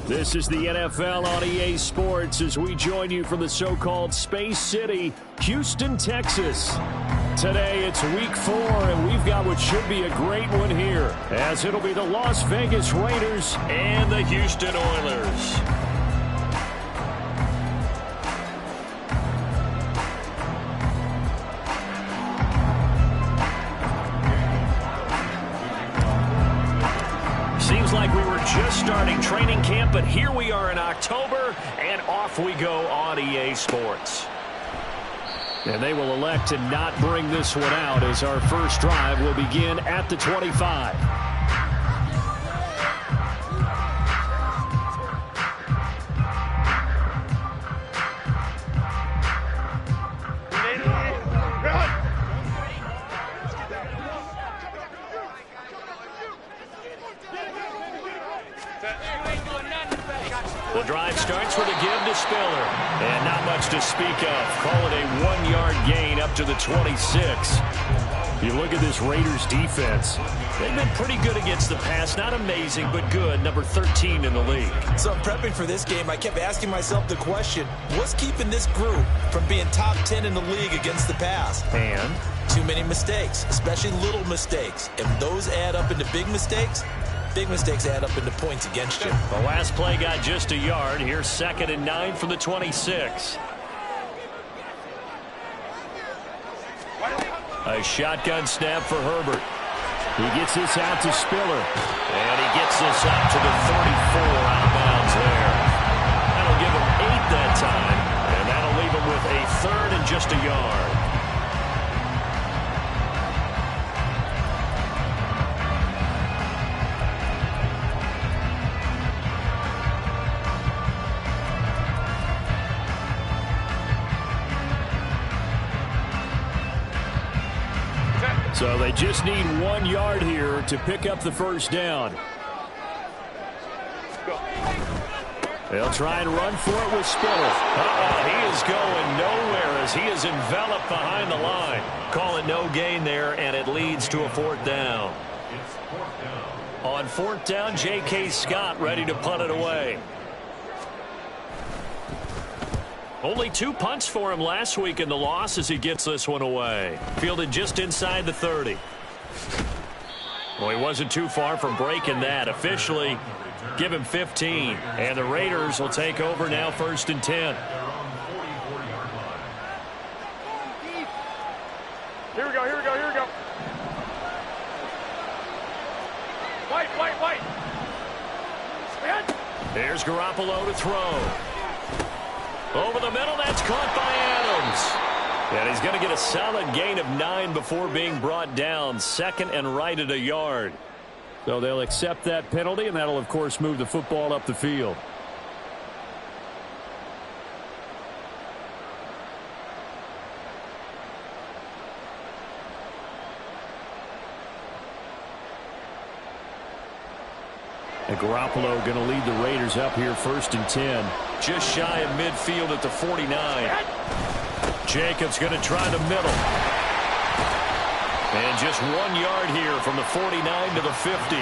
This is the NFL on EA Sports as we join you from the so-called Space City, Houston, Texas. Today it's week 4, and we've got what should be a great one here, as it'll be the Las Vegas Raiders and the Houston Oilers. Seems like we were just starting training camp, but here we are in October, and off we go on EA Sports. And they will elect to not bring this one out as our first drive will begin at the 25. The drive starts with a give to Spiller. And not much to speak of. Call it a 1-yard gain up to the 26. You look at this Raiders defense. They've been pretty good against the pass. Not amazing, but good. Number 13 in the league. So I'm prepping for this game. I kept asking myself the question, what's keeping this group from being top 10 in the league against the pass? And? Too many mistakes, especially little mistakes. And those add up into big mistakes. Big mistakes add up into points against you. The last play got just a yard. Here's 2nd and 9 from the 26. A shotgun snap for Herbert. He gets this out to Spiller. And he gets this up to the 34 out of bounds there. That'll give him 8 that time. And that'll leave him with a 3rd and just a yard. So they just need 1 yard here to pick up the first down. They'll try and run for it with Spiller. He is going nowhere as he is enveloped behind the line. Call it no gain there, and it leads to a 4th down. On 4th down, J.K. Scott ready to punt it away. Only 2 punts for him last week in the loss as he gets this one away. Fielded just inside the 30. Well, he wasn't too far from breaking that. Officially, give him 15. And the Raiders will take over now 1st and 10. Here we go, here we go, here we go. White. There's Garoppolo to throw. Over the middle, that's caught by Adams. And he's going to get a solid gain of 9 before being brought down. 2nd and right at a yard. So they'll accept that penalty, and that'll, of course, move the football up the field. And Garoppolo going to lead the Raiders up here 1st and 10. Just shy of midfield at the 49. Jacobs going to try the middle. And just 1 yard here from the 49 to the 50.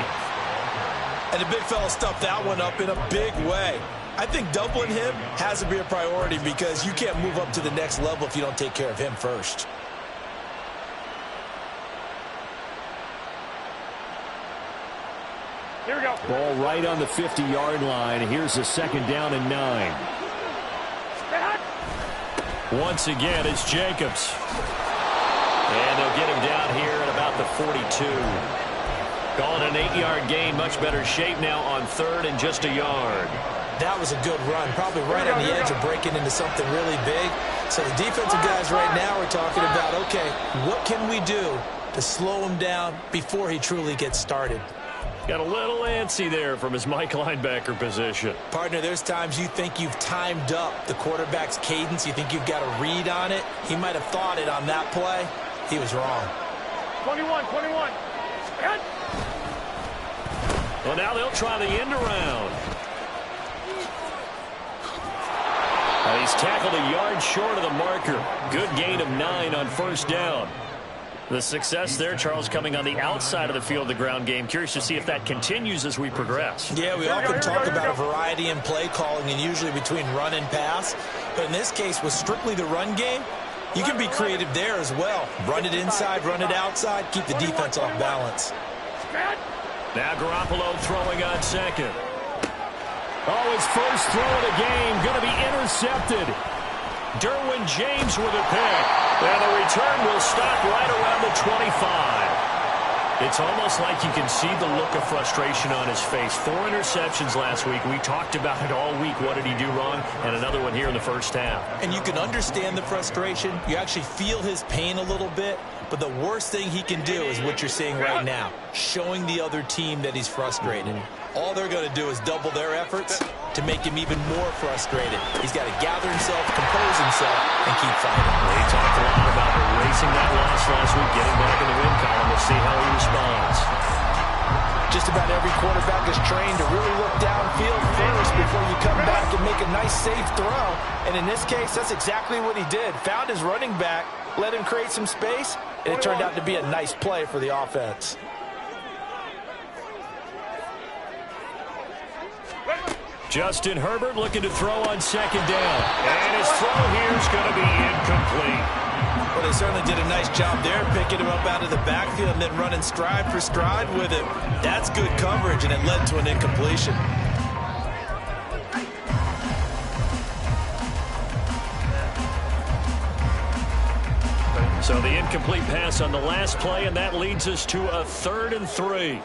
And the big fella stuffed that one up in a big way. I think doubling him has to be a priority because you can't move up to the next level if you don't take care of him first. Here we go. Ball right on the 50-yard line. Here's a 2nd down and 9. Once again, it's Jacobs. And they'll get him down here at about the 42. Calling an 8-yard gain. Much better shape now on 3rd and just a yard. That was a good run. Probably right on the edge of breaking into something really big. So the defensive guys right now are talking about, okay, what can we do to slow him down before he truly gets started? Got a little antsy there from his Mike linebacker position. Partner, there's times you think you've timed up the quarterback's cadence. You think you've got a read on it. He might have thought it on that play. He was wrong. 21. Well, now they'll try the end around. He's tackled a yard short of the marker. Good gain of 9 on 1st down. The success there, Charles, coming on the outside of the field, the ground game. Curious to see if that continues as we progress. Yeah, we often talk about a variety in play calling and usually between run and pass. But in this case, with strictly the run game, you can be creative there as well. Run it inside, run it outside, keep the defense off balance. Now Garoppolo throwing on second. Oh, his first throw of the game going to be intercepted. Derwin James with a pick. And the return will stop right around the 25. It's almost like you can see the look of frustration on his face. 4 interceptions last week. We talked about it all week. What did he do wrong? And another one here in the first half. And you can understand the frustration. You actually feel his pain a little bit. But the worst thing he can do is what you're seeing right now, showing the other team that he's frustrated. All they're going to do is double their efforts to make him even more frustrated. He's got to gather himself, compose himself, and keep fighting. He talked a lot about erasing that loss last week, getting back in the win column. We'll see how he responds. Just about every quarterback is trained to really look downfield first before you come back and make a nice, safe throw. And in this case, that's exactly what he did. Found his running back, let him create some space, and it turned out to be a nice play for the offense. Justin Herbert looking to throw on second down. And his throw here is going to be incomplete. Well, they certainly did a nice job there, picking him up out of the backfield and then running stride for stride with him. That's good coverage, and it led to an incompletion. So the incomplete pass on the last play, and that leads us to a 3rd and 3.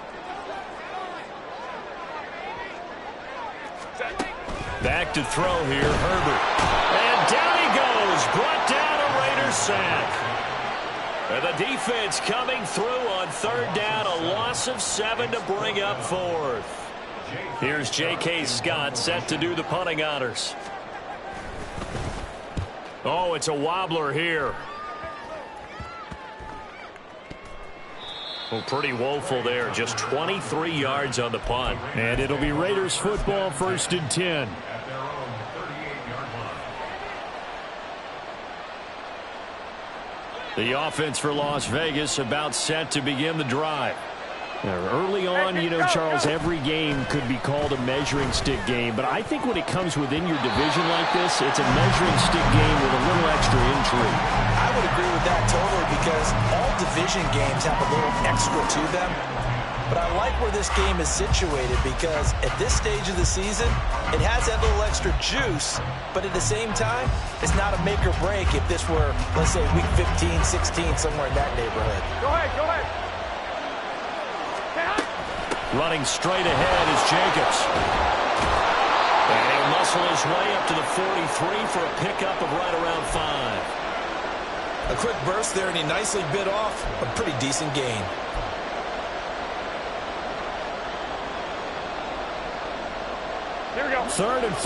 Back to throw here, Herbert. And down he goes, brought down a Raiders sack. And the defense coming through on 3rd down, a loss of 7 to bring up 4th. Here's J.K. Scott set to do the punting honors. Oh, it's a wobbler here. Well, pretty woeful there. Just 23 yards on the punt. And it'll be Raiders football, 1st and 10. The offense for Las Vegas about set to begin the drive. Now, early on, you know, Charles, every game could be called a measuring stick game. But I think when it comes within your division like this, it's a measuring stick game with a little extra intrigue. I would agree with that totally because all division games have a little extra to them. But I like where this game is situated because at this stage of the season, it has that little extra juice. But at the same time, it's not a make or break if this were, let's say, week 15, 16, somewhere in that neighborhood. Go ahead, go ahead. Running straight ahead is Jacobs. And he'll muscle his way up to the 43 for a pickup of right around 5. A quick burst there, and he nicely bit off a pretty decent gain. Here we go. 3rd and 5.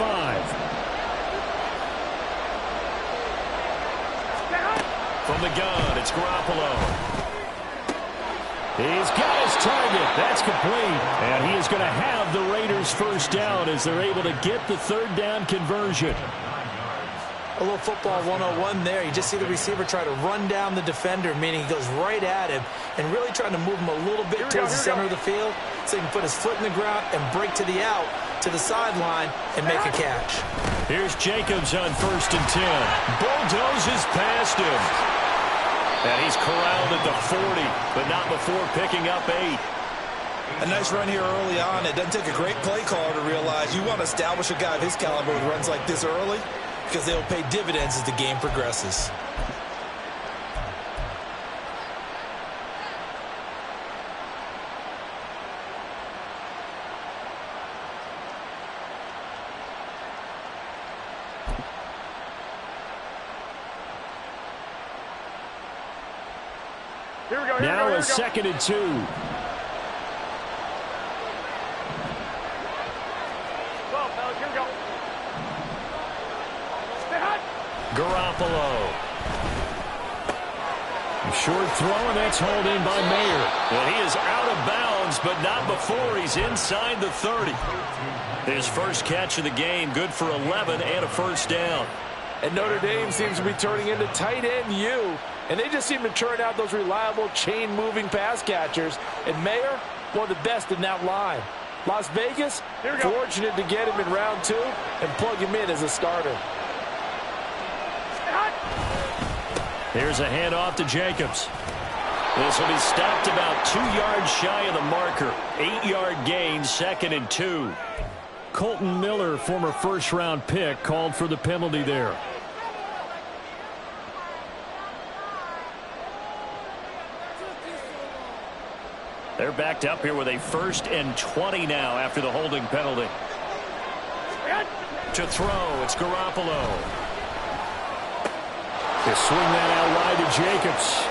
From the gun, it's Garoppolo. He's got his target. That's complete. And he is going to have the Raiders first down as they're able to get the 3rd down conversion. A little football 101 there. You just see the receiver try to run down the defender, meaning he goes right at him and really trying to move him a little bit towards the center of the field so he can put his foot in the ground and break to the out, to the sideline, and make a catch. Here's Jacobs on 1st and 10. Bulldozes past him. And he's corralled at the 40, but not before picking up 8. A nice run here early on. It doesn't take a great play caller to realize you want to establish a guy of his caliber with runs like this early because they'll pay dividends as the game progresses. Here we go, Now here a we go. 2nd and 2. Well, fellas, here we go. Stay hot. Garoppolo. Short throw, and that's hauled in by Mayer. Well, he is out of bounds, but not before he's inside the 30. His first catch of the game, good for 11 and a first down. And Notre Dame seems to be turning into tight end U. And they just seem to turn out those reliable chain-moving pass catchers. And Mayer, one of the best in that line. Las Vegas, fortunate to get him in round 2 and plug him in as a starter. Here's a handoff to Jacobs. This will be stopped about 2 yards shy of the marker. 8-yard gain, 2nd and 2. Colton Miller, former first-round pick, called for the penalty there. They're backed up here with a 1st and 20 now after the holding penalty. To throw, it's Garoppolo. They swing that out wide to Jacobs.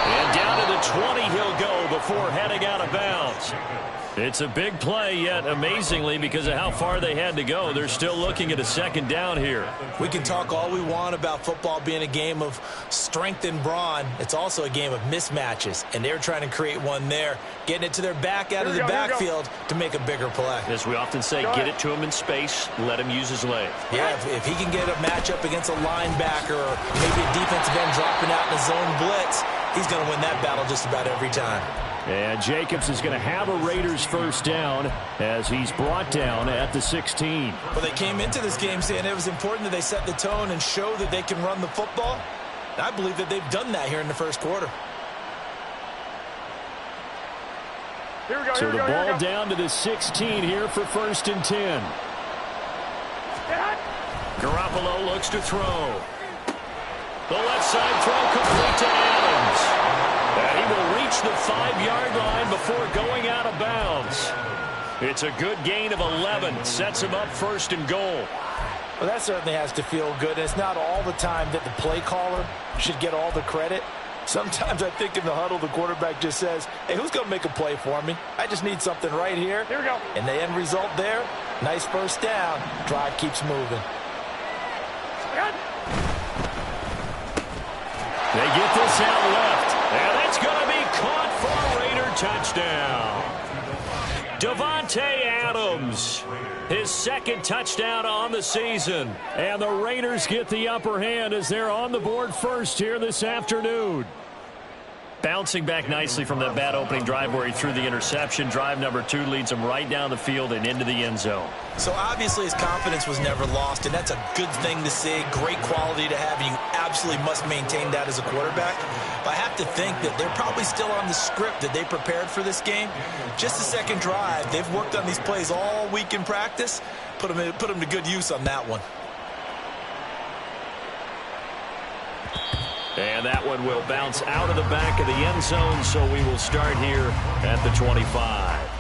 And down to the 20 he'll go before heading out of bounds. It's a big play, yet amazingly, because of how far they had to go, they're still looking at a 2nd down here. We can talk all we want about football being a game of strength and brawn. It's also a game of mismatches, and they're trying to create one there, getting it to their back out of the backfield to make a bigger play. As we often say, get it to him in space, let him use his leg. Yeah, if he can get a matchup against a linebacker or maybe a defensive end dropping out in a zone blitz, he's going to win that battle just about every time. And Jacobs is going to have a Raiders 1st down as he's brought down at the 16. Well, they came into this game saying it was important that they set the tone and show that they can run the football. And I believe that they've done that here in the 1st quarter. So the ball down to the 16 here for 1st and 10. Garoppolo looks to throw. The left side throw complete to Adams. And he will reach the 5-yard line before going out of bounds. It's a good gain of 11. Sets him up 1st and goal. Well, that certainly has to feel good. And it's not all the time that the play caller should get all the credit. Sometimes I think in the huddle, the quarterback just says, hey, who's going to make a play for me? I just need something right here. Here we go. And the end result there, nice 1st down. Drive keeps moving. They get this out left. And it's going to be caught for a Raider touchdown. Davante Adams, his 2nd touchdown on the season. And the Raiders get the upper hand as they're on the board first here this afternoon. Bouncing back nicely from that bad opening drive where he threw the interception. Drive number 2 leads him right down the field and into the end zone. So obviously his confidence was never lost, and that's a good thing to see. Great quality to have, and you absolutely must maintain that as a quarterback. But I have to think that they're probably still on the script that they prepared for this game. Just the 2nd drive. They've worked on these plays all week in practice. Put them to good use on that one. And that one will bounce out of the back of the end zone, so we will start here at the 25.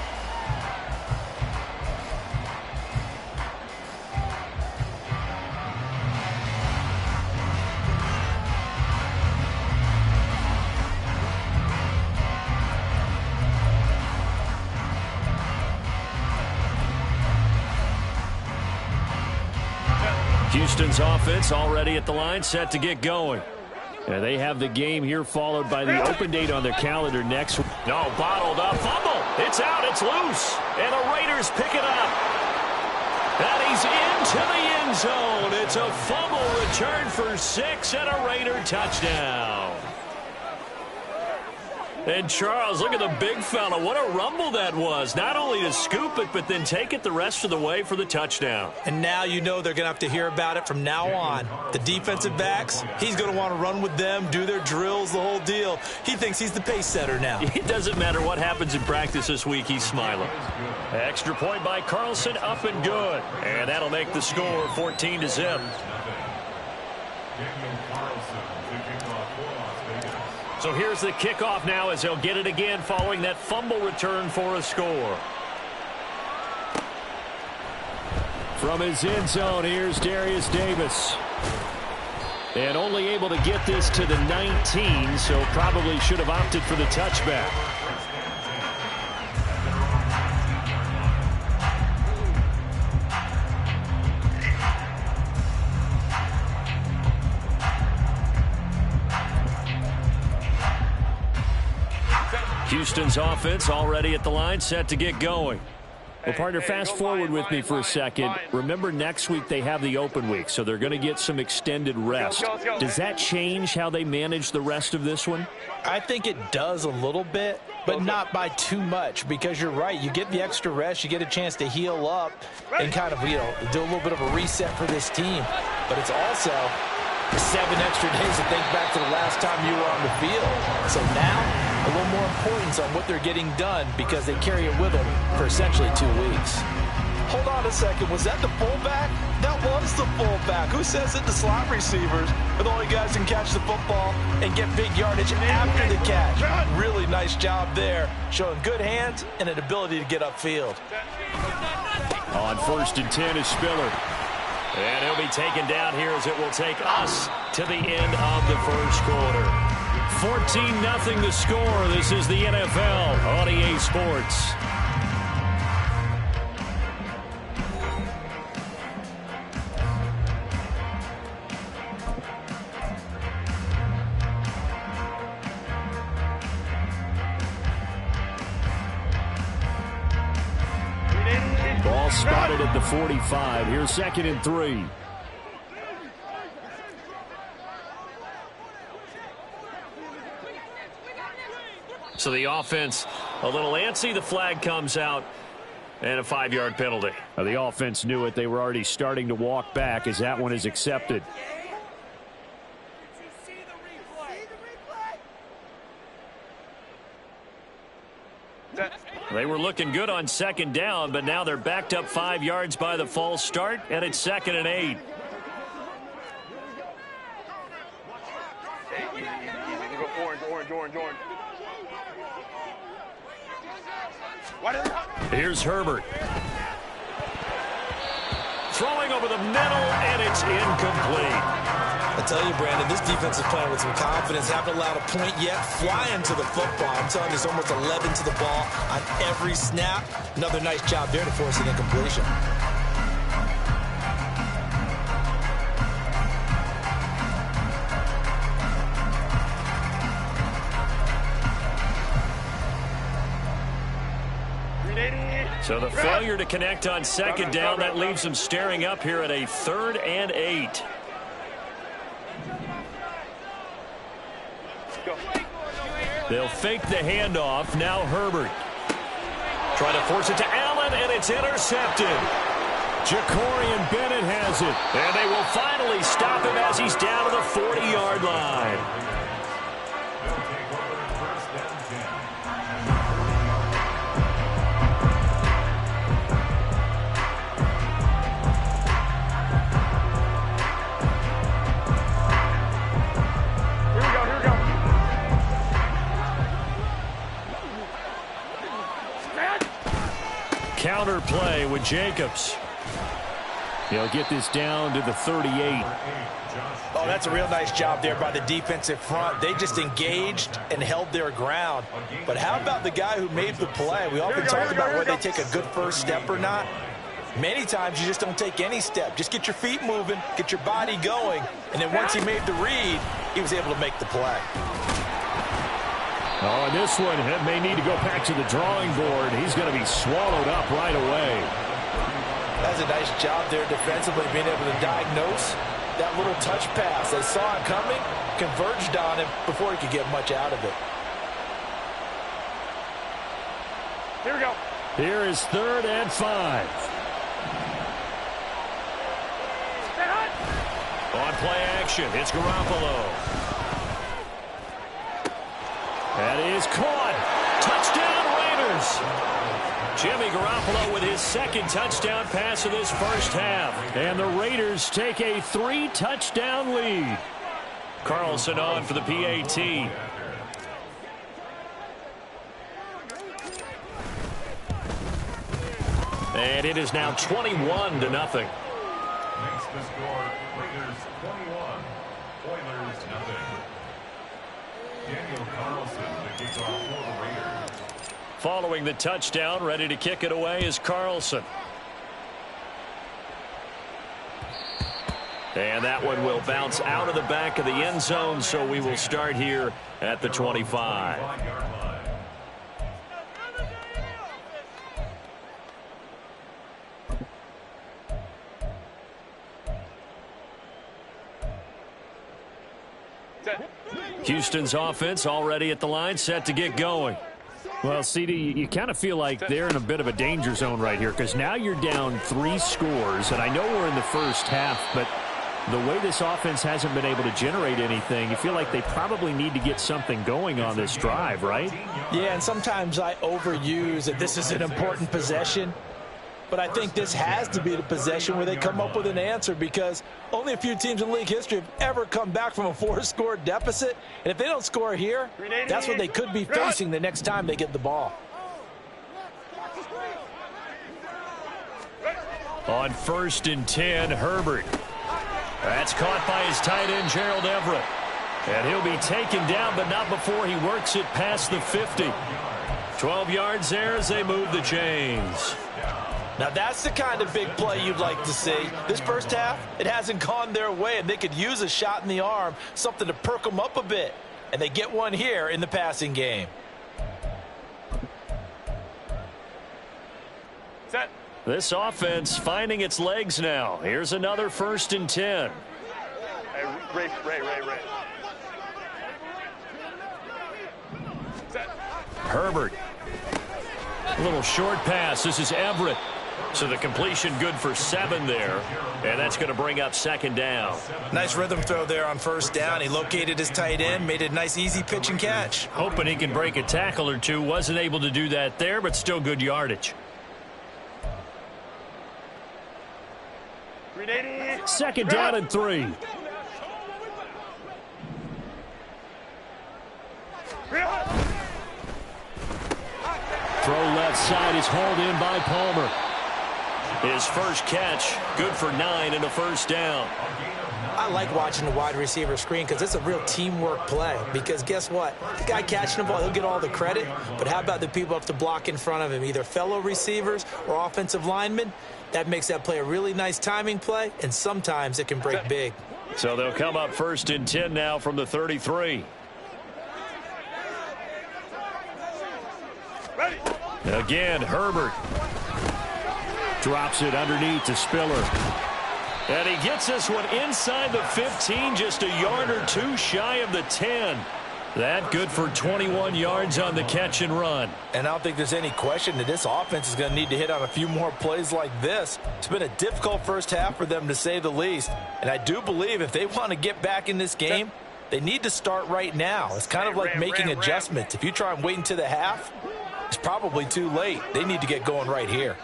Houston's offense already at the line, set to get going. And they have the game here followed by the open date on their calendar next. No, bottled up. Fumble. It's out. It's loose. And the Raiders pick it up. And he's into the end zone. It's a fumble return for 6 and a Raider touchdown. And Charles, look at the big fella. What a rumble that was. Not only to scoop it, but then take it the rest of the way for the touchdown. And now you know they're going to have to hear about it from now on. The defensive backs, he's going to want to run with them, do their drills, the whole deal. He thinks he's the pace setter now. It doesn't matter what happens in practice this week, he's smiling. Extra point by Carlson, up and good. And that'll make the score 14-0. So here's the kickoff now as they'll get it again following that fumble return for a score. From his end zone, here's Darius Davis. And only able to get this to the 19, so probably should have opted for the touchback. Houston's offense already at the line, set to get going. Well, partner, fast forward with me for a second. Remember, next week they have the open week, so they're going to get some extended rest. Does that change how they manage the rest of this one? I think it does a little bit, but not by too much, because you're right. You get the extra rest. You get a chance to heal up and kind of, do a little bit of a reset for this team. But it's also 7 extra days to think back to the last time you were on the field. So now, a little more importance on what they're getting done because they carry it with them for essentially 2 weeks. Hold on a second. Was that the fullback? That was the fullback. Who says that the slot receivers are the only guys who can catch the football and get big yardage after the catch? Really nice job there, showing good hands and an ability to get upfield. On 1st and 10 is Spiller. And he'll be taken down here as it will take us to the end of the first quarter. 14-0 the score. This is the NFL on EA Sports. Ball spotted at the 45. Here's 2nd and 3. So the offense a little antsy. The flag comes out and a 5-yard penalty. The offense knew it. They were already starting to walk back as that one is accepted. They were looking good on 2nd down, but now they're backed up 5 yards by the false start, and it's 2nd and 8. Orange. Here's Herbert. Throwing over the middle, and it's incomplete. I tell you, Brandon, this defense is playing with some confidence. Haven't allowed a point yet. Flying to the football. I'm telling you, it's almost 11 to the ball on every snap. Another nice job there to force an incompletion. So the failure to connect on 2nd down, that leaves them staring up here at a 3rd and 8. They'll fake the handoff. Now Herbert. Trying to force it to Allen, and it's intercepted. Jacorian Bennett has it. And they will finally stop him as he's down to the 40-yard line. Counter play with Jacobs. He'll get this down to the 38. Oh, that's a real nice job there by the defensive front. They just engaged and held their ground. But how about the guy who made the play? We often talk about whether they take a good first step or not. Many times you just don't take any step. Just get your feet moving, get your body going, and then once he made the read, he was able to make the play. Oh, and this one may need to go back to the drawing board. He's going to be swallowed up right away. That's a nice job there defensively, being able to diagnose that little touch pass. They saw it coming, converged on him before he could get much out of it. Here we go. Here is 3rd and 5. On play action, it's Garoppolo. That is caught. Touchdown, Raiders. Jimmy Garoppolo with his 2nd touchdown pass of this first half. And the Raiders take a 3-touchdown lead. Carlson on for the PAT. And it is now 21-0. Makes the score Raiders 21, Oilers 0. Daniel Carlson, the kickoff for the Raiders. Following the touchdown, ready to kick it away is Carlson. And that one will bounce out of the back of the end zone, so we will start here at the 25. Houston's offense already at the line, set to get going. Well, CD, you kind of feel like they're in a bit of a danger zone right here because now you're down 3 scores, and I know we're in the first half, but the way this offense hasn't been able to generate anything, you feel like they probably need to get something going on this drive, right? Yeah, and sometimes I overuse that this is an important possession. But I think this has to be the possession where they come up with an answer because only a few teams in league history have ever come back from a 4-score deficit. And if they don't score here, that's what they could be facing the next time they get the ball. On 1st and 10, Herbert. That's caught by his tight end, Gerald Everett. And he'll be taken down, but not before he works it past the 50. 12 yards there as they move the chains. Now, that's the kind of big play you'd like to see. This first half, it hasn't gone their way, and they could use a shot in the arm, something to perk them up a bit. And they get one here in the passing game. Set. This offense finding its legs now. Here's another 1st and 10. Hey, Ray. Set. Herbert. A little short pass. This is Everett. So the completion good for 7 there. And that's going to bring up 2nd down. Nice rhythm throw there on 1st down. He located his tight end, made a nice easy pitch and catch. Hoping he can break a tackle or two. Wasn't able to do that there, but still good yardage. 2nd down and 3. Throw left side is hauled in by Palmer. His first catch, good for 9 and a 1st down. I like watching the wide receiver screen because it's a real teamwork play. Because guess what? The guy catching the ball, he'll get all the credit. But how about the people up to block in front of him, either fellow receivers or offensive linemen? That makes that play a really nice timing play, and sometimes it can break big. So they'll come up 1st and 10 now from the 33. Ready. Again, Herbert. Drops it underneath to Spiller. And he gets this one inside the 15, just a yard or 2 shy of the 10. That good for 21 yards on the catch and run. And I don't think there's any question that this offense is going to need to hit on a few more plays like this. It's been a difficult first half for them, to say the least. And I do believe if they want to get back in this game, they need to start right now. It's kind of like making adjustments. If you try and wait until the half, it's probably too late. They need to get going right here.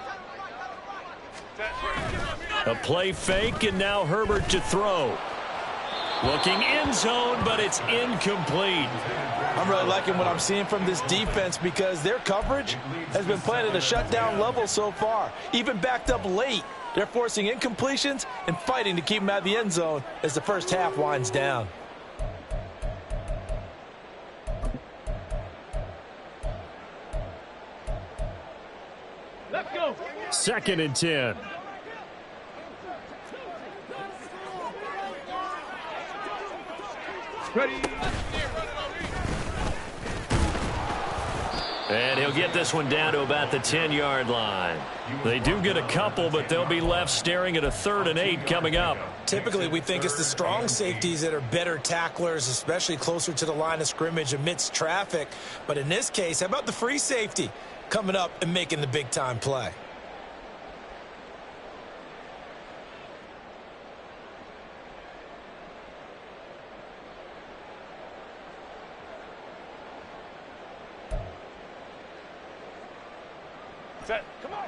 A play fake, and now Herbert to throw. Looking end zone, but it's incomplete. I'm really liking what I'm seeing from this defense because their coverage has been playing at a shutdown level so far. Even backed up late, they're forcing incompletions and fighting to keep them out of the end zone as the first half winds down. Let's go. 2nd and 10. Ready. And he'll get this one down to about the 10-yard line. They do get a couple, but they'll be left staring at a 3rd and 8 coming up. Typically, we think it's the strong safeties that are better tacklers, especially closer to the line of scrimmage amidst traffic. But in this case, how about the free safety coming up and making the big-time play?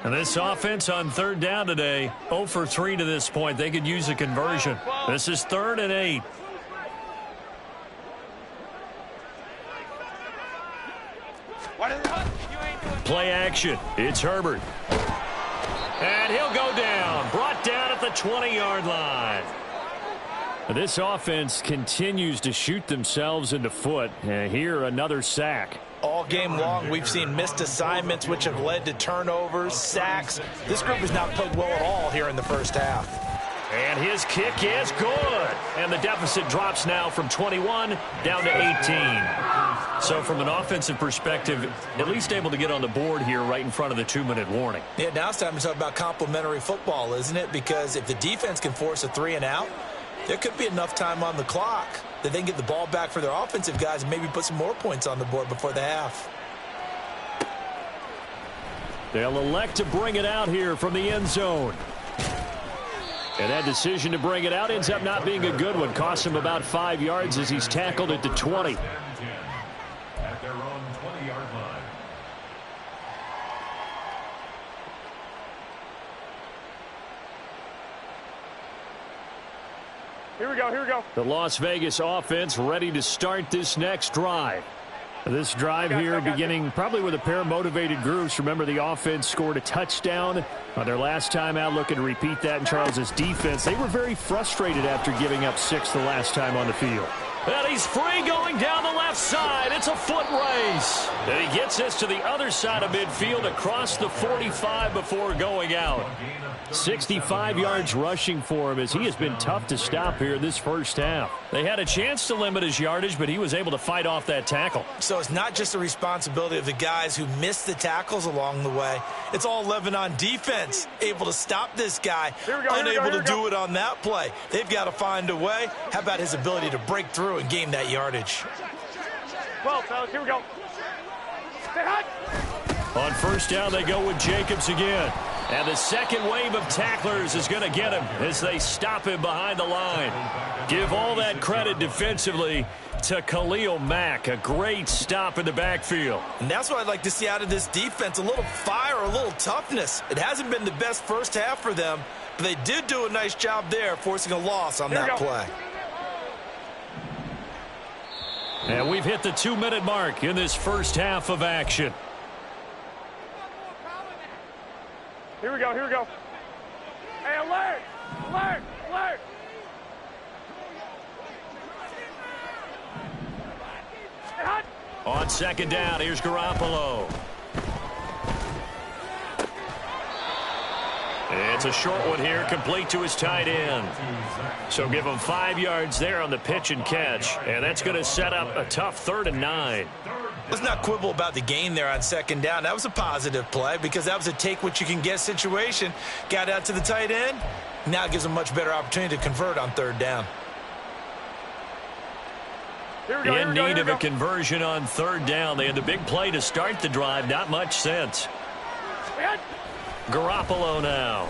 And this offense on 3rd down today, 0 for 3 to this point. They could use a conversion. This is 3rd and 8. Play action. It's Herbert. And he'll go down. Brought down at the 20-yard line. This offense continues to shoot themselves in the foot. Here, another sack. All game long, we've seen missed assignments, which have led to turnovers, sacks. This group has not played well at all here in the first half. And his kick is good. And the deficit drops now from 21 down to 18. So from an offensive perspective, at least able to get on the board here right in front of the 2-minute warning. Yeah, now it's time to talk about complimentary football, isn't it? Because if the defense can force a 3-and-out, there could be enough time on the clock that they can get the ball back for their offensive guys and maybe put some more points on the board before the half. They'll elect to bring it out here from the end zone. And that decision to bring it out ends up not being a good one. Costs him about 5 yards as he's tackled at the 20. At their own 20-yard line. Here we go, here we go. The Las Vegas offense ready to start this next drive. This drive here beginning probably with a pair of motivated groups. Remember, the offense scored a touchdown on their last time out, looking to repeat that in Charles's defense. They were very frustrated after giving up 6 the last time on the field. And he's free going down the left side. It's a foot race. And he gets this to the other side of midfield across the 45 before going out. 65 yards rushing for him as he has been tough to stop here this first half. They had a chance to limit his yardage, but he was able to fight off that tackle. So it's not just the responsibility of the guys who missed the tackles along the way. It's all 11 on defense, able to stop this guy, unable to do it on that play. They've got to find a way. How about his ability to break through and gain that yardage? Well, fellas, here we go. Stay hot. On first down, they go with Jacobs again. And the second wave of tacklers is going to get him as they stop him behind the line. Give all that credit defensively to Khalil Mack. A great stop in the backfield. And that's what I'd like to see out of this defense. A little fire, a little toughness. It hasn't been the best first half for them, but they did do a nice job there, forcing a loss on that play. And we've hit the 2-minute mark in this first half of action. Here we go, here we go. Hey, alert! Alert! Alert! Hey, hot! On second down, here's Garoppolo. It's a short one here, complete to his tight end. So give him 5 yards there on the pitch and catch, and that's going to set up a tough 3rd and 9. Let's not quibble about the gain there on second down. That was a positive play because that was a take-what-you-can-get situation. Got out to the tight end. Now gives them a much better opportunity to convert on 3rd down. In need of a conversion on 3rd down. They had the big play to start the drive. Not much sense. Garoppolo now.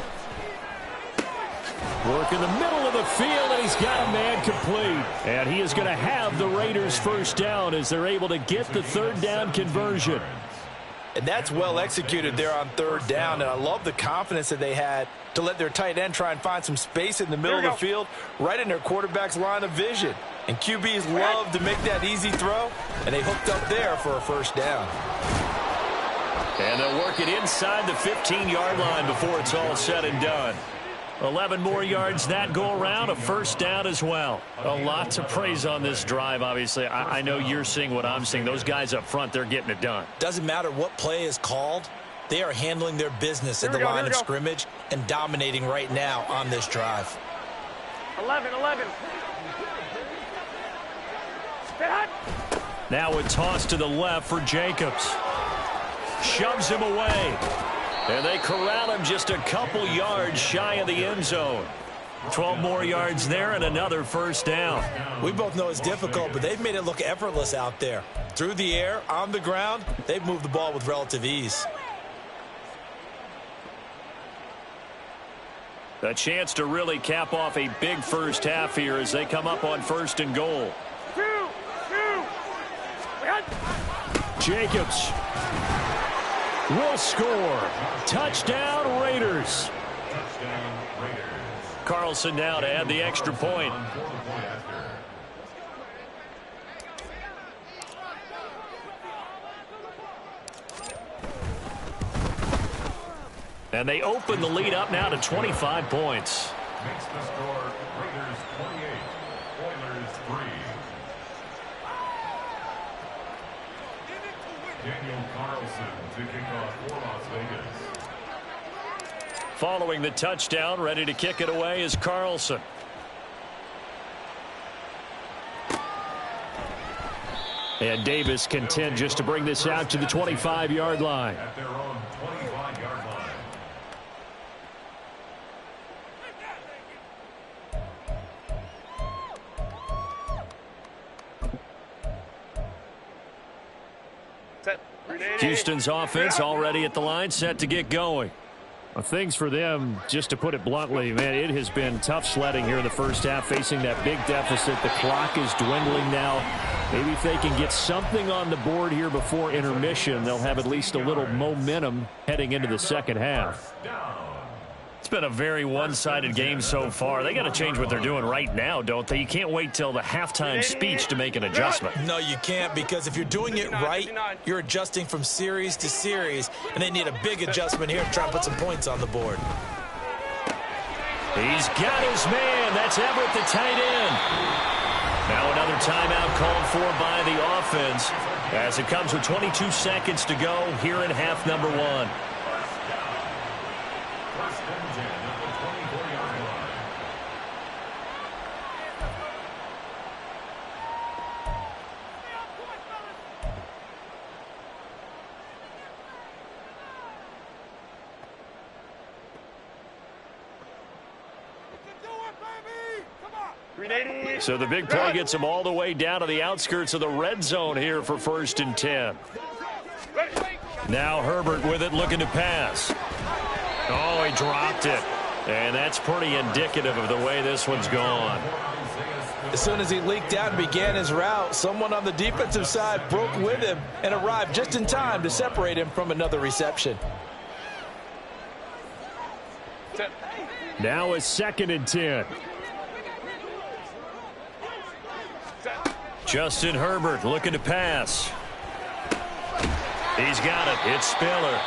Work in the middle of the field, and he's got a man complete. And he is going to have the Raiders first down as they're able to get the 3rd down conversion. And that's well executed there on 3rd down. And I love the confidence that they had to let their tight end try and find some space in the middle of the field, right in their quarterback's line of vision. And QBs love to make that easy throw, and they hooked up there for a first down. And they'll work it inside the 15-yard line before it's all said and done. 11 more yards that go around, a first down as well. A lot to praise on this drive, obviously. I know you're seeing what I'm seeing. Those guys up front, they're getting it done. Doesn't matter what play is called. They are handling their business at the line of scrimmage and dominating right now on this drive. 11. Now a toss to the left for Jacobs. Shoves him away. And they corral him just a couple yards shy of the end zone. 12 more yards there and another first down. We both know it's difficult, but they've made it look effortless out there. Through the air, on the ground, they've moved the ball with relative ease. A chance to really cap off a big first half here as they come up on 1st and goal. Jacobs will score. Touchdown, Raiders. Carlson now to add the extra point. And they open the lead up now to 25 points. Makes the score Raiders 28, Oilers 3. Daniel Carlson to kick off for Las Vegas. Following the touchdown, ready to kick it away is Carlson. And Davis content just to bring this out to the 25-yard line. At their own 25-yard line. Houston's offense already at the line, set to get going. Well, things for them, just to put it bluntly, man, it has been tough sledding here in the first half, facing that big deficit. The clock is dwindling now. Maybe if they can get something on the board here before intermission, they'll have at least a little momentum heading into the second half. It's been a very one-sided game so far. They got to change what they're doing right now, don't they? You can't wait till the halftime speech to make an adjustment. No, you can't, because if you're doing it right, you're adjusting from series to series, and they need a big adjustment here to try and put some points on the board. He's got his man. That's Everett, the tight end. Now another timeout called for by the offense as it comes with 22 seconds to go here in half number one. So the big play gets him all the way down to the outskirts of the red zone here for 1st and 10. Now Herbert with it, looking to pass. Oh, he dropped it. And that's pretty indicative of the way this one's gone. As soon as he leaked out and began his route, someone on the defensive side broke with him and arrived just in time to separate him from another reception. Now it's 2nd and 10. Justin Herbert looking to pass. He's got it. It's Spiller.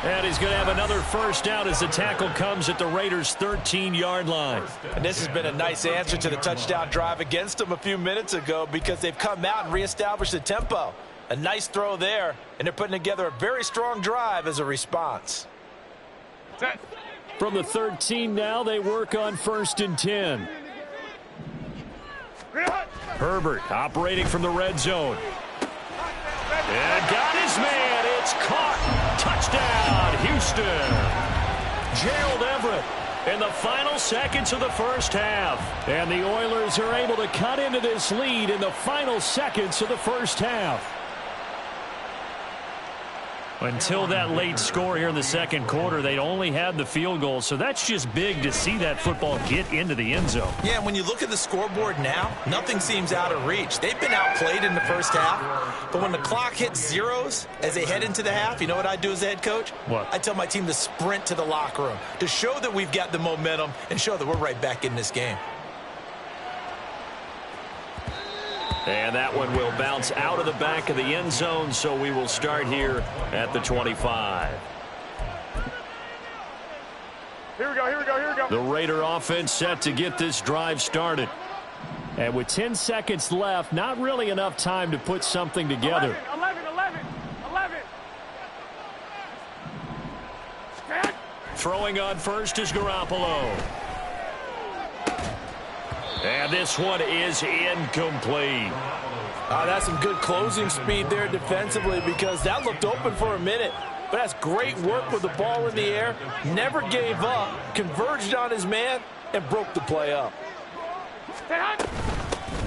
And he's going to have another first down as the tackle comes at the Raiders' 13-yard line. And this has been a nice answer to the touchdown drive against them a few minutes ago, because they've come out and reestablished the tempo. A nice throw there, and they're putting together a very strong drive as a response. From the 13 now, they work on 1st and 10. Herbert operating from the red zone. And got his man. It's caught. Touchdown, Houston. Gerald Everett in the final seconds of the first half. And the Oilers are able to cut into this lead in the final seconds of the first half. Until that late score here in the second quarter, they'd only had the field goal, so that's just big to see that football get into the end zone. Yeah, and when you look at the scoreboard now, nothing seems out of reach. They've been outplayed in the first half, but when the clock hits zeros as they head into the half, you know what I do as a head coach? What? I tell my team to sprint to the locker room to show that we've got the momentum and show that we're right back in this game. And that one will bounce out of the back of the end zone, so we will start here at the 25. Here we go, here we go, here we go. The Raider offense set to get this drive started. And with 10 seconds left, not really enough time to put something together. 11. Stand. Throwing on first is Garoppolo. And this one is incomplete. That's some good closing speed there defensively, because that looked open for a minute. But that's great work with the ball in the air. Never gave up, converged on his man, and broke the play up.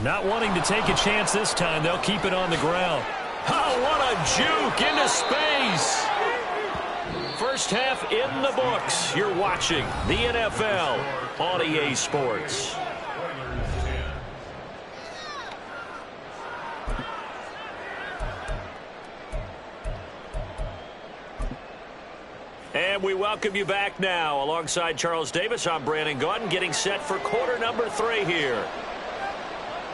Not wanting to take a chance this time, they'll keep it on the ground. Oh, what a juke into space. First half in the books. You're watching the NFL on EA Sports. And we welcome you back now. Alongside Charles Davis, I'm Brandon Gaudin, getting set for quarter number 3 here.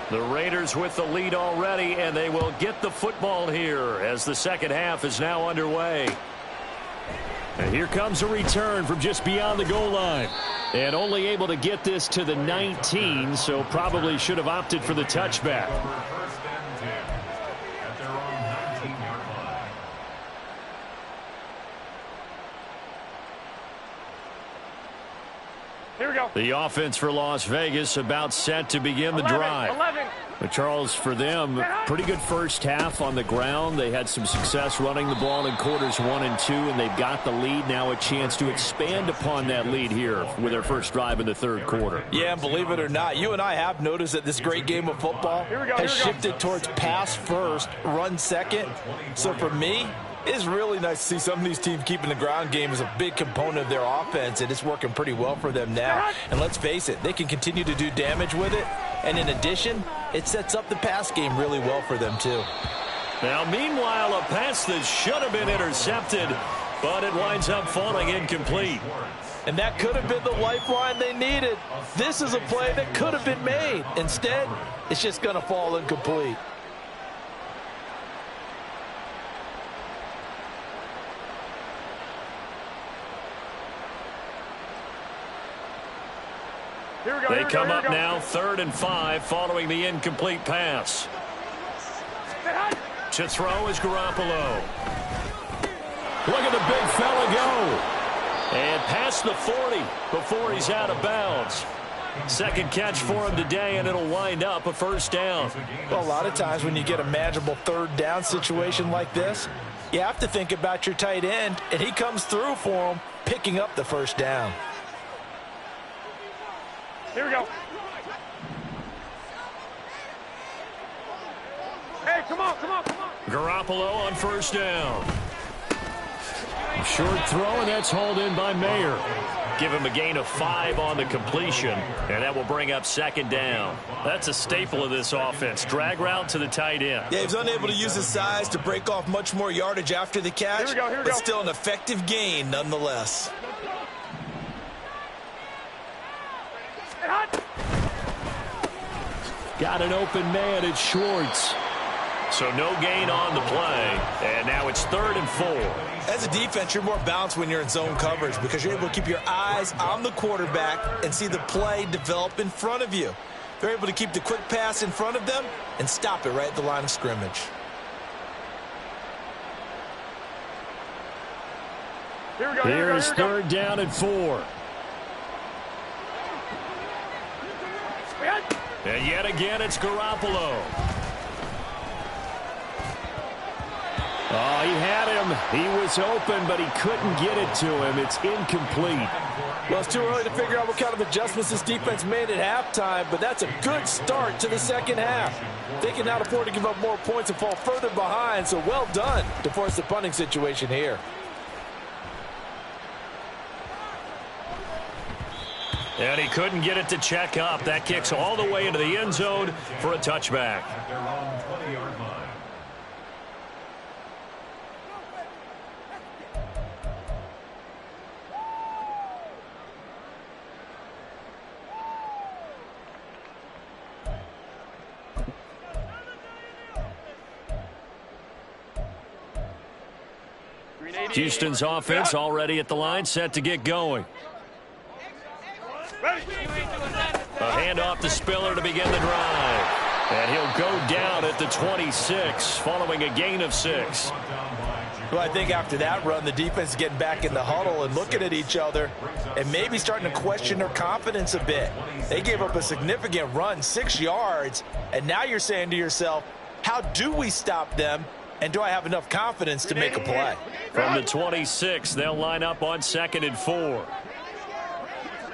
The Raiders with the lead already, and they will get the football here as the second half is now underway. And here comes a return from just beyond the goal line. And only able to get this to the 19, so probably should have opted for the touchback. Here we go. The offense for Las Vegas about set to begin the drive. 11. But Charles, for them, pretty good first half on the ground. They had some success running the ball in quarters 1 and 2, and they've got the lead. Now a chance to expand upon that lead here with their first drive in the third quarter. Yeah, and believe it or not, you and I have noticed that this great game of football has shifted towards pass first, run second. So for me, it's really nice to see some of these teams keeping the ground game as a big component of their offense, and it's working pretty well for them now. And let's face it, they can continue to do damage with it. And in addition, it sets up the pass game really well for them, too. Now, meanwhile, a pass that should have been intercepted, but it winds up falling incomplete. And that could have been the lifeline they needed. This is a play that could have been made. Instead, it's just going to fall incomplete. They come up now 3rd and 5 following the incomplete pass. To throw is Garoppolo. Look at the big fella go. And past the 40 before he's out of bounds. Second catch for him today, and it'll wind up a first down. Well, a lot of times when you get a manageable third down situation like this, you have to think about your tight end, and he comes through for him, picking up the first down. Here we go. Hey, come on, come on, come on. Garoppolo on first down. Short throw, and that's hauled in by Mayer. Give him a gain of 5 on the completion, and that will bring up 2nd down. That's a staple of this offense. Drag route to the tight end. Yeah, he's unable to use his size to break off much more yardage after the catch, but still an effective gain nonetheless. Got an open man at Schwartz. So no gain on the play, and now it's 3rd and 4. As a defense, you're more balanced when you're in zone coverage because you're able to keep your eyes on the quarterback and see the play develop in front of you. They're able to keep the quick pass in front of them and stop it right at the line of scrimmage. Here's 3rd down and 4. And yet again, it's Garoppolo. Oh, he had him. He was open, but he couldn't get it to him. It's incomplete. Well, it's too early to figure out what kind of adjustments this defense made at halftime, but that's a good start to the second half. They can now afford to give up more points and fall further behind, so well done to force the punting situation here. And he couldn't get it to check up. That kicks all the way into the end zone for a touchback. Houston's offense already at the line, set to get going. A handoff to Spiller to begin the drive. And he'll go down at the 26 following a gain of 6. Well, I think after that run, the defense is getting back in the huddle and looking at each other and maybe starting to question their confidence a bit. They gave up a significant run, 6 yards, and now you're saying to yourself, how do we stop them, and do I have enough confidence to make a play? From the 26, they'll line up on 2nd and 4.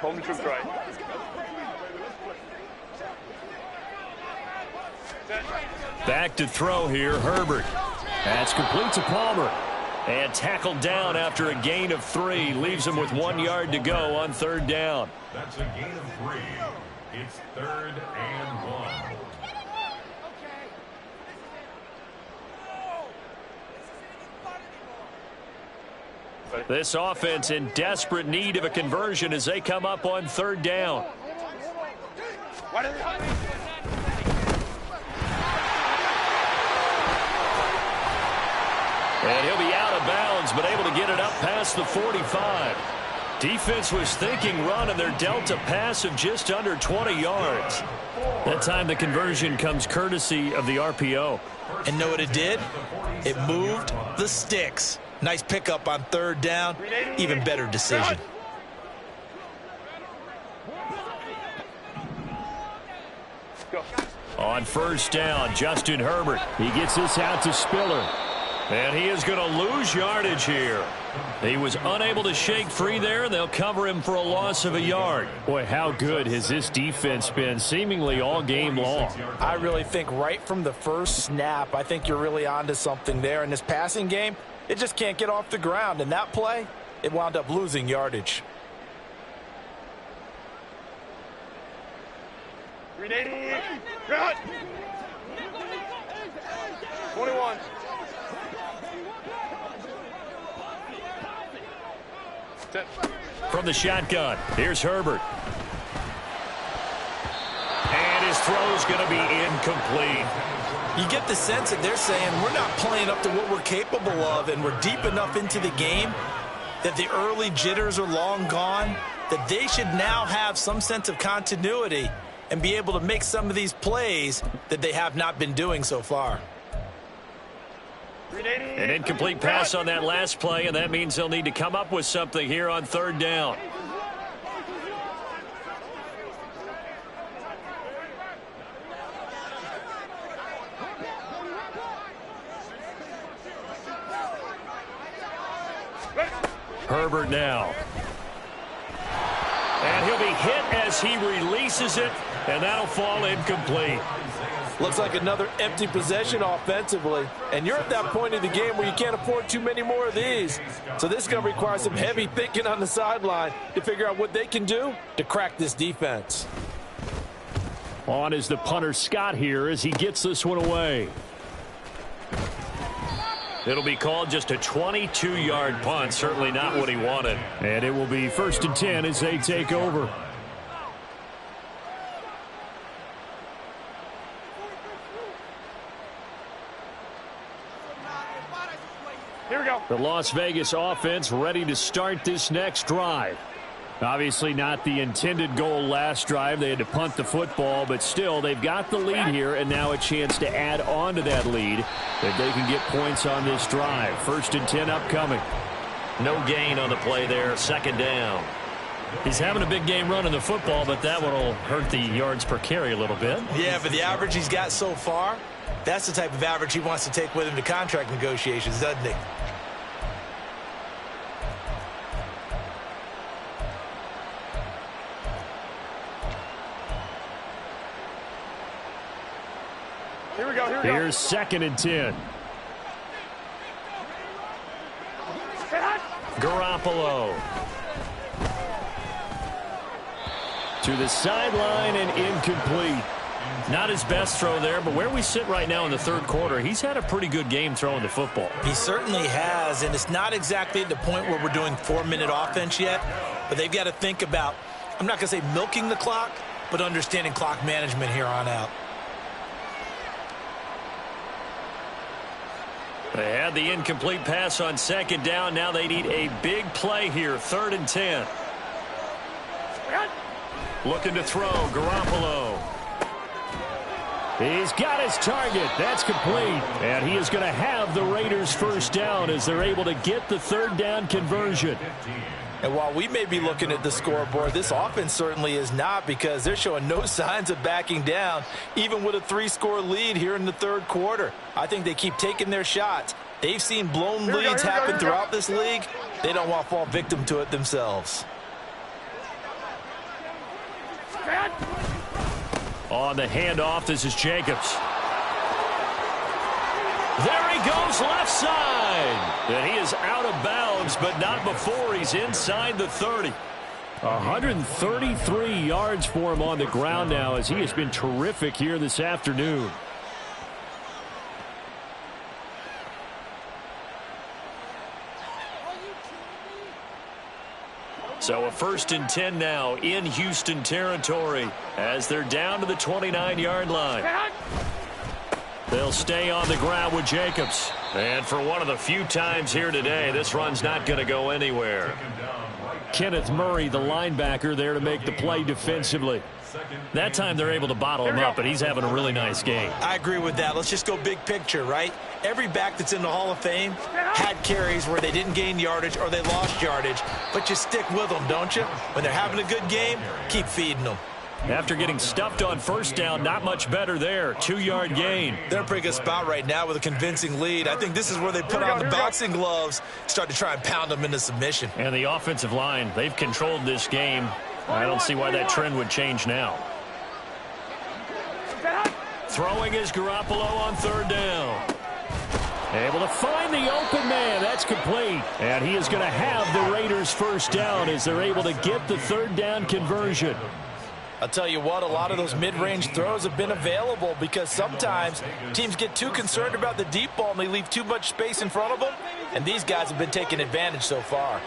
Home to try. Back to throw here, Herbert. That's complete to Palmer. And tackled down after a gain of 3. Leaves him with 1 yard to go on 3rd down. That's a gain of 3. It's 3rd and 1. This offense in desperate need of a conversion as they come up on 3rd down. And he'll be out of bounds, but able to get it up past the 45. Defense was thinking run, and they're dealt a pass of just under 20 yards. That time the conversion comes courtesy of the RPO. And know what it did? It moved the sticks. Nice pickup on 3rd down. Even better decision. Go. On first down, Justin Herbert. He gets this out to Spiller. And he is going to lose yardage here. He was unable to shake free there. They'll cover him for a loss of a yard. Boy, how good has this defense been seemingly all game long? I really think right from the first snap, I think you're really onto something there. In this passing game, it just can't get off the ground. And that play, it wound up losing yardage. 380. Cut. 21. From the shotgun, here's Herbert. And his throw's going to be incomplete. You get the sense that they're saying we're not playing up to what we're capable of, and we're deep enough into the game that the early jitters are long gone, that they should now have some sense of continuity and be able to make some of these plays that they have not been doing so far. An incomplete pass on that last play, and that means they'll need to come up with something here on third down. Herbert now. And he'll be hit as he releases it, and that'll fall incomplete. Looks like another empty possession offensively. And you're at that point in the game where you can't afford too many more of these. So this is going to require some heavy thinking on the sideline to figure out what they can do to crack this defense. On is the punter Scott here as he gets this one away. It'll be called just a 22-yard punt. Certainly not what he wanted. And it will be 1st and 10 as they take over. Here we go. The Las Vegas offense ready to start this next drive. Obviously not the intended goal last drive. They had to punt the football, but still they've got the lead here, and now a chance to add on to that lead if they can get points on this drive. 1st and 10 upcoming. No gain on the play there. 2nd down. He's having a big game running the football, but that one will hurt the yards per carry a little bit. Yeah, but the average he's got so far, that's the type of average he wants to take with him to contract negotiations, doesn't he? Here we go. Here we go. Here's 2nd and 10. Garoppolo. To the sideline and incomplete. Not his best throw there, but where we sit right now in the 3rd quarter, he's had a pretty good game throwing the football. He certainly has, and it's not exactly at the point where we're doing 4-minute offense yet, but they've got to think about, I'm not going to say milking the clock, but understanding clock management here on out. They had the incomplete pass on 2nd down. Now they need a big play here. 3rd and 10. Looking to throw. Garoppolo. He's got his target. That's complete. And he is going to have the Raiders' 1st down as they're able to get the 3rd down conversion. And while we may be looking at the scoreboard, this offense certainly is not, because they're showing no signs of backing down, even with a 3-score lead here in the 3rd quarter. I think they keep taking their shots. They've seen blown leads happen throughout this league. They don't want to fall victim to it themselves. On the handoff, this is Jacobs. There he goes, left side. And he is out of bounds, but not before he's inside the 30. 133 yards for him on the ground now as he has been terrific here this afternoon. So a 1st and 10 now in Houston territory as they're down to the 29-yard line. They'll stay on the ground with Jacobs. And for one of the few times here today, this run's not going to go anywhere. Kenneth Murray, the linebacker, there to make the play defensively. That time they're able to bottle him up, but he's having a really nice game. I agree with that. Let's just go big picture, right? Every back that's in the Hall of Fame had carries where they didn't gain yardage or they lost yardage, but you stick with them, don't you? When they're having a good game, keep feeding them. After getting stuffed on first down, not much better there. 2-yard gain. They're in a pretty good spot right now with a convincing lead. I think this is where they put on the boxing gloves, start to try and pound them into submission. And the offensive line, they've controlled this game. I don't see why that trend would change now. Throwing is Garoppolo on third down. Able to find the open man. That's complete. And he is going to have the Raiders first down as they're able to get the third down conversion. I'll tell you what, a lot of those mid-range throws have been available because sometimes teams get too concerned about the deep ball and they leave too much space in front of them. And these guys have been taking advantage so far.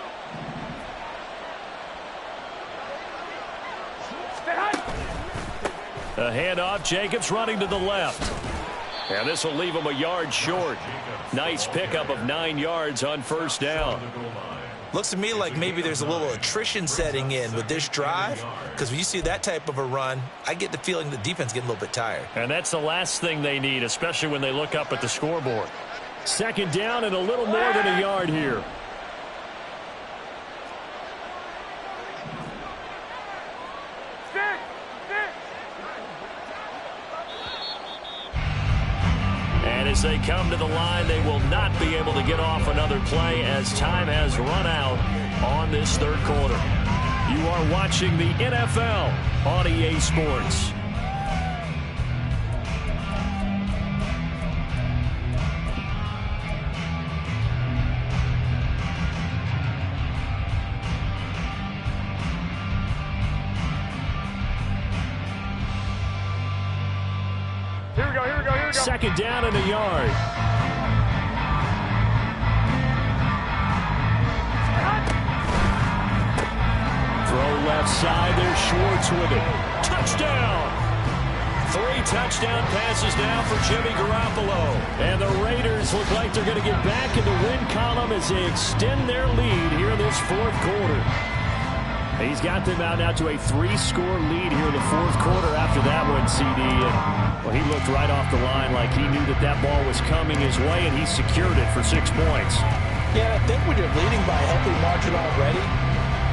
A handoff, Jacobs running to the left. And this will leave him a yard short. Nice pickup of 9 yards on first down. Looks to me like maybe there's a little attrition setting in with this drive, because when you see that type of a run, I get the feeling the defense getting a little bit tired. And that's the last thing they need, especially when they look up at the scoreboard. Second down and a little more than a yard here. And as they come to the line, they will not be able to get off another play as time has run out on this third quarter. You are watching the NFL on EA Sports. Second down and a yard. Throw left side. There's Schwartz with it. Touchdown! 3 touchdown passes now for Jimmy Garoppolo. And the Raiders look like they're going to get back in the win column as they extend their lead here in this fourth quarter. He's got them out now to a 3-score lead here in the fourth quarter after that one, CD. And, well, he looked right off the line like he knew that ball was coming his way, and he secured it for 6 points. Yeah, I think when you're leading by a healthy margin already,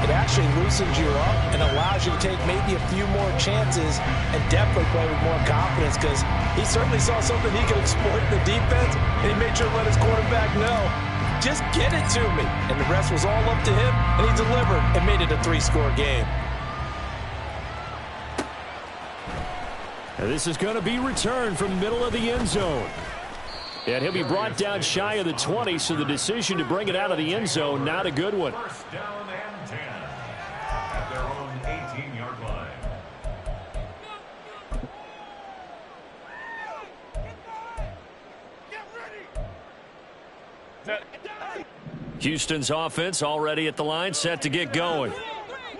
it actually loosens you up and allows you to take maybe a few more chances and definitely play with more confidence, because he certainly saw something he could exploit in the defense, and he made sure to let his quarterback know, just get it to me. And the rest was all up to him, and he delivered and made it a 3-score game. Now this is going to be returned from the middle of the end zone. And he'll be brought down shy of the 20, so the decision to bring it out of the end zone, not a good one. First down and 10 at their own 18-yard line. Houston's offense already at the line, set to get going.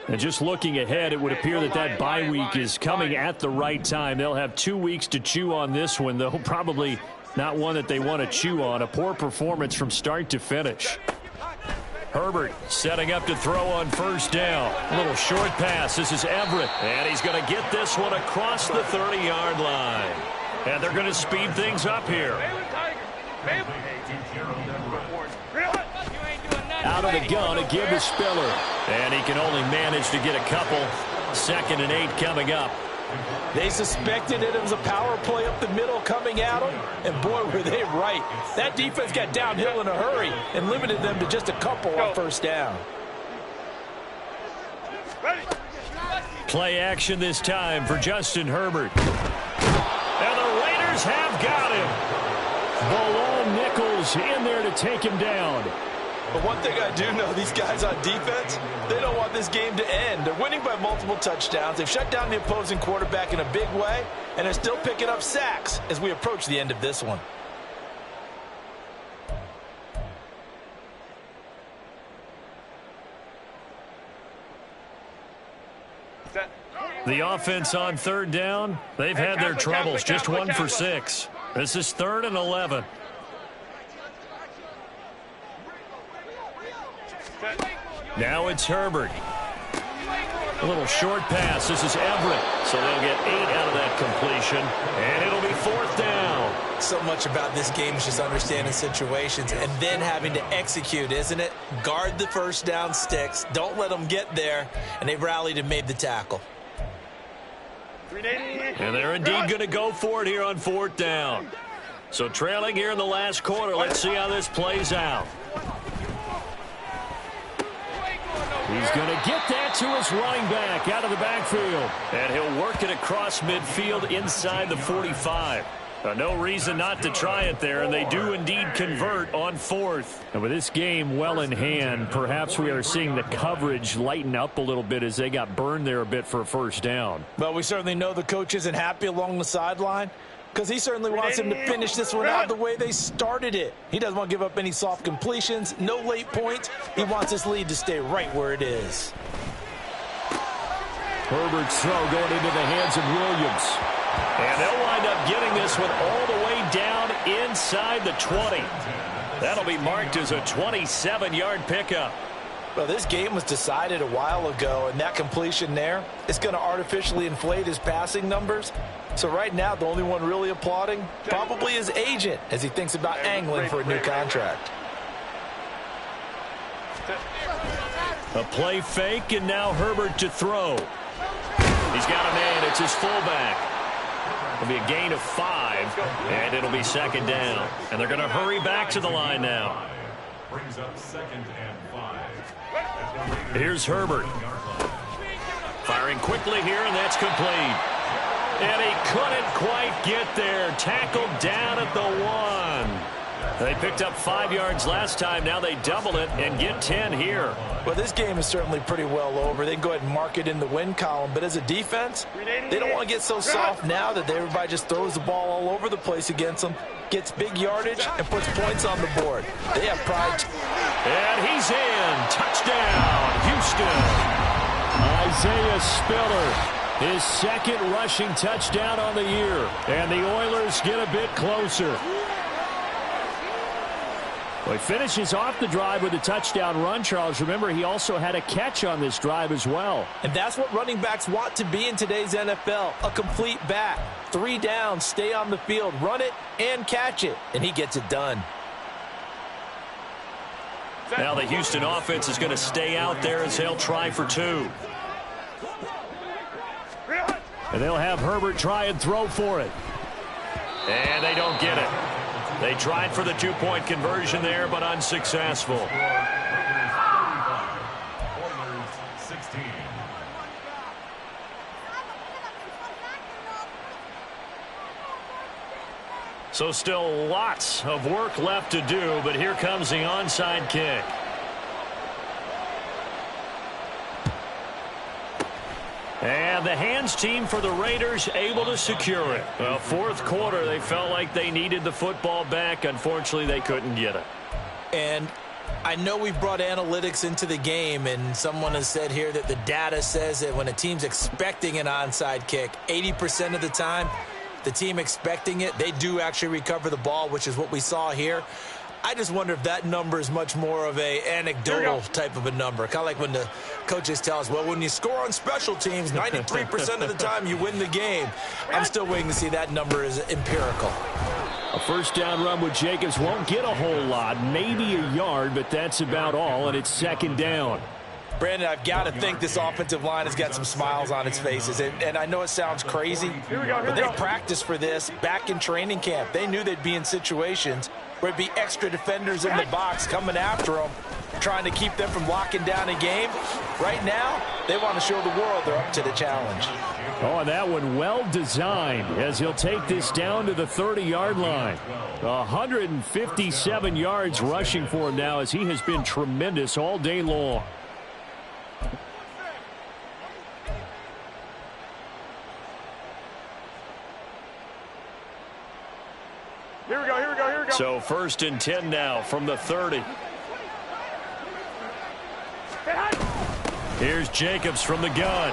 And just looking ahead, it would appear that bye week is coming at the right time. They'll have 2 weeks to chew on this one, though probably not one that they want to chew on. A poor performance from start to finish. Herbert setting up to throw on first down. A little short pass. This is Everett. And he's going to get this one across the 30-yard line. And they're going to speed things up here. Out of the gun to give to Spiller. And he can only manage to get a couple. 2nd and 8 coming up. They suspected it was a power play up the middle coming at them, and boy, were they right. That defense got downhill in a hurry and limited them to just a couple on first down. Play action this time for Justin Herbert. And the Raiders have got him. Balone Nichols in there to take him down. But one thing I do know, these guys on defense, they don't want this game to end. They're winning by multiple touchdowns. They've shut down the opposing quarterback in a big way, and they're still picking up sacks as we approach the end of this one. The offense on third down, they've had their troubles. Just 1 for 6. This is 3rd and 11. Now it's Herbert. A little short pass. This is Everett. So they'll get 8 out of that completion. And it'll be 4th down. So much about this game is just understanding situations and then having to execute, isn't it? Guard the first down sticks. Don't let them get there. And they rallied and made the tackle. And they're indeed going to go for it here on 4th down. So trailing here in the last quarter. Let's see how this plays out. He's going to get that to his running back out of the backfield. And he'll work it across midfield inside the 45. No reason not to try it there, and they do indeed convert on 4th. And with this game well in hand, perhaps we are seeing the coverage lighten up a little bit as they got burned there a bit for a 1st down. Well, we certainly know the coach isn't happy along the sideline because he certainly wants them to finish this one out the way they started it. He doesn't want to give up any soft completions, no late points. He wants his lead to stay right where it is. Herbert's throw going into the hands of Williams. And they'll wind up getting this one all the way down inside the 20. That'll be marked as a 27-yard pickup. Well, this game was decided a while ago, and that completion there is going to artificially inflate his passing numbers. So right now, the only one really applauding probably his agent as he thinks about angling for a new contract. A play fake, and now Herbert to throw. He's got a man. It's his fullback. It'll be a gain of 5, and it'll be 2nd down. And they're going to hurry back to the line now. Brings up 2nd and 5. Here's Herbert. Firing quickly here, and that's complete. And he couldn't quite get there. Tackled down at the 1. They picked up 5 yards last time. Now they double it and get 10 here. Well, this game is certainly pretty well over. They can go ahead and mark it in the win column. But as a defense, they don't want to get so soft now that everybody just throws the ball all over the place against them, gets big yardage, and puts points on the board. They have pride. And he's in. Touchdown, Houston. Isaiah Spiller, his 2nd rushing touchdown on the year. And the Oilers get a bit closer. Well, he finishes off the drive with a touchdown run, Charles. Remember, he also had a catch on this drive as well. And that's what running backs want to be in today's NFL, a complete back. 3 downs, stay on the field, run it, and catch it. And he gets it done. Now the Houston offense is going to stay out there as they'll try for 2. And they'll have Herbert try and throw for it. And they don't get it. They tried for the 2-point conversion there, but unsuccessful. Oilers 16. So still lots of work left to do, but here comes the onside kick. And the hands team for the Raiders able to secure it. Well, 4th quarter, they felt like they needed the football back. Unfortunately, they couldn't get it. And I know we've brought analytics into the game, and someone has said here that the data says that when a team's expecting an onside kick, 80% of the time, the team expecting it, they do actually recover the ball, which is what we saw here. I just wonder if that number is much more of a anecdotal type of a number. Kind of like when the coaches tell us, well, when you score on special teams, 93% of the time you win the game. I'm still waiting to see that number is empirical. A 1st down run with Jacobs won't get a whole lot, maybe a yard, but that's about all, and it's 2nd down. Brandon, I've got to think this offensive line has got some smiles on its faces. And I know it sounds crazy, but they practiced for this back in training camp. They knew they'd be in situations where it'd be extra defenders in the box coming after them, trying to keep them from locking down a game. Right now, they want to show the world they're up to the challenge. Oh, and that one well designed as he'll take this down to the 30-yard line. 157 yards rushing for him now as he has been tremendous all day long. Here we go, here we go, here we go. So 1st and 10 now from the 30. Here's Jacobs from the gun.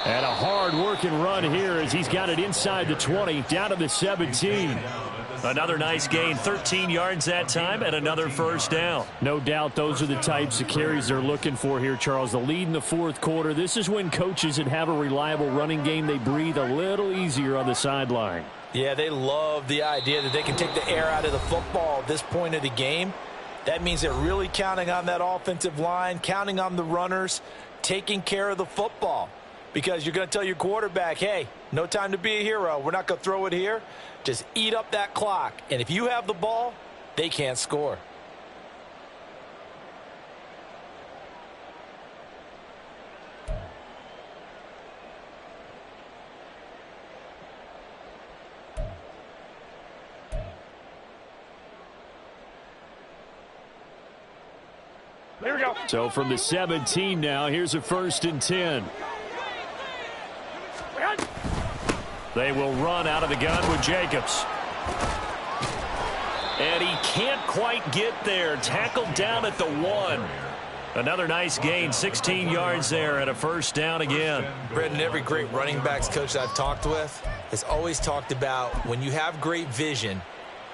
And a hard-working run here as he's got it inside the 20, down to the 17. Another nice gain, 13 yards that time, and another 1st down. No doubt those are the types of carries they're looking for here, Charles. The lead in the 4th quarter. This is when coaches that have a reliable running game, they breathe a little easier on the sideline. Yeah, they love the idea that they can take the air out of the football at this point of the game. That means they're really counting on that offensive line, counting on the runners, taking care of the football. because you're going to tell your quarterback, hey, no time to be a hero. We're not going to throw it here. Just eat up that clock. And if you have the ball, they can't score. Here we go. So from the 17 now, here's a 1st and 10. They will run out of the gun with Jacobs. And he can't quite get there. Tackled down at the 1. Another nice gain, 16 yards there and a 1st down again. Brendan, every great running backs coach I've talked with has always talked about when you have great vision,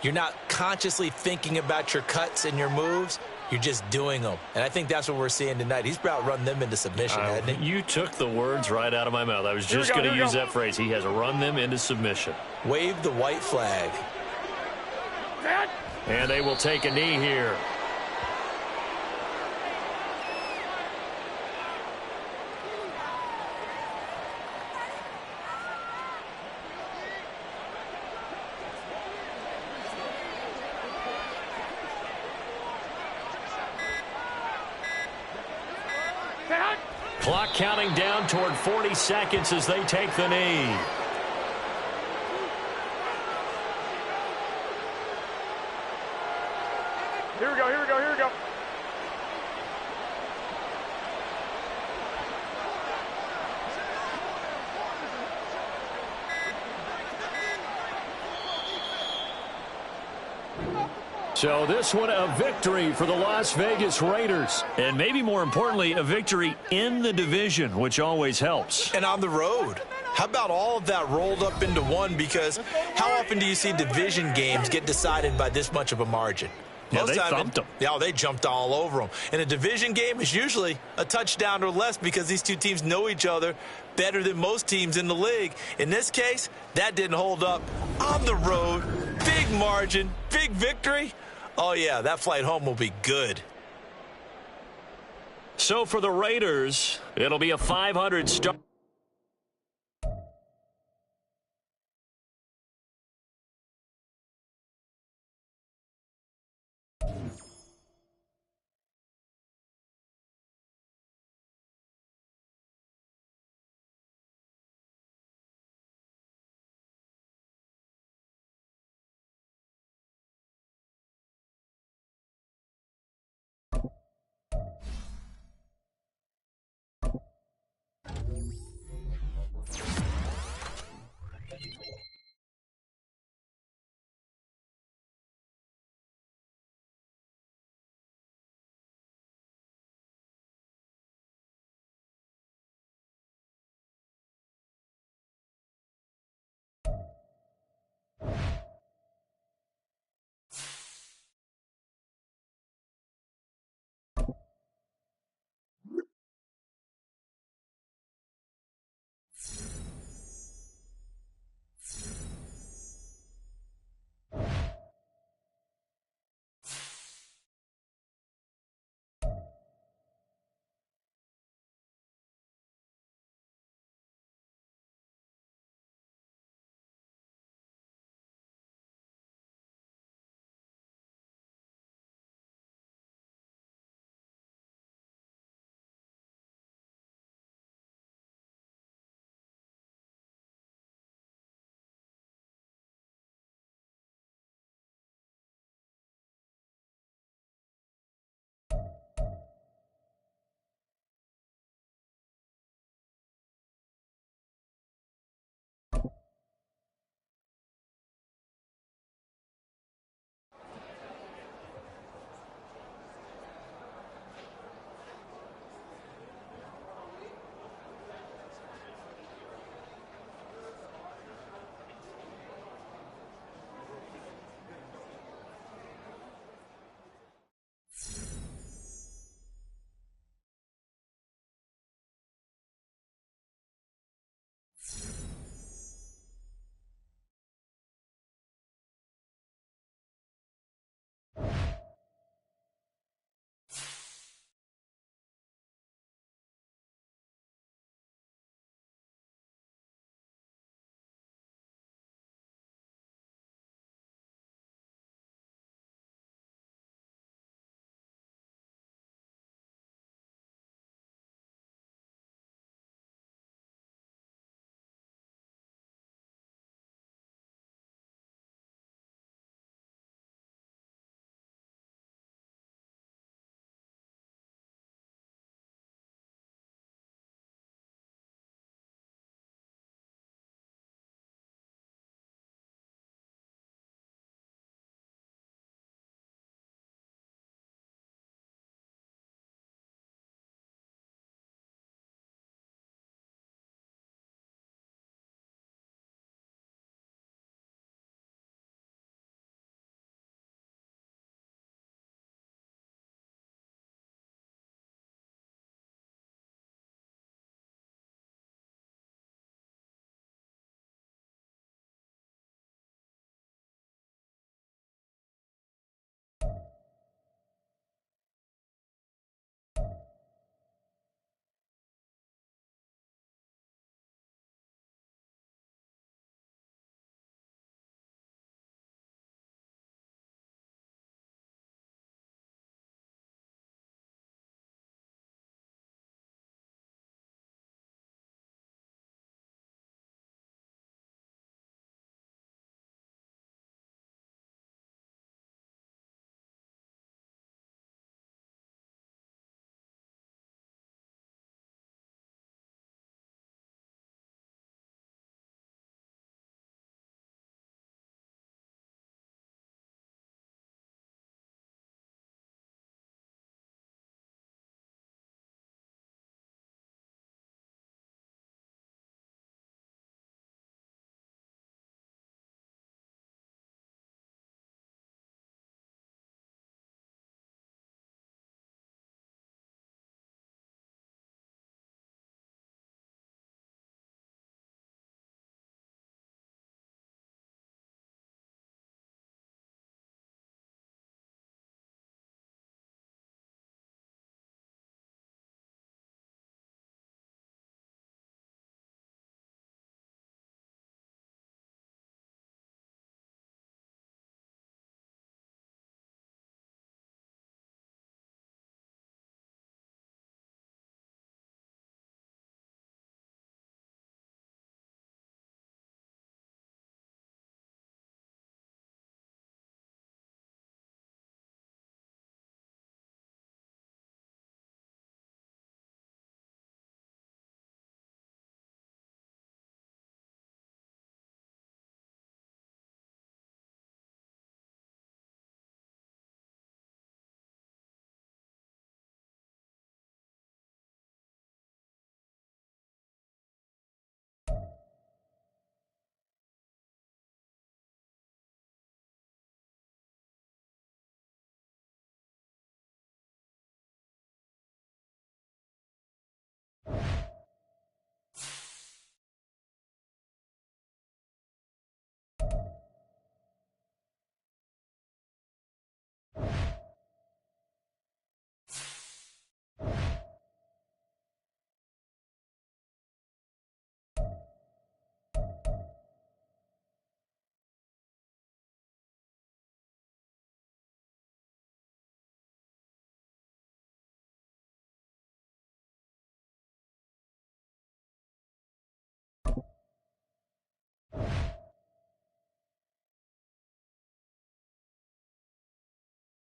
you're not consciously thinking about your cuts and your moves. You're just doing them. And I think that's what we're seeing tonight. He's about run them into submission, hasn't he? You took the words right out of my mouth. I was just going to use that phrase. He has run them into submission. Wave the white flag. And they will take a knee here. Clock counting down toward 40 seconds as they take the knee. Here we go, here we go, here we go. So this one a victory for the Las Vegas Raiders. And maybe more importantly, a victory in the division, which always helps. And on the road. How about all of that rolled up into one? Because how often do you see division games get decided by this much of a margin? Yeah, they thumped them. Yeah, they jumped all over them. And a division game is usually a touchdown or less because these two teams know each other better than most teams in the league. In this case, that didn't hold up. On the road, big margin, big victory. Oh, yeah, that flight home will be good. So for the Raiders, it'll be a 500 start.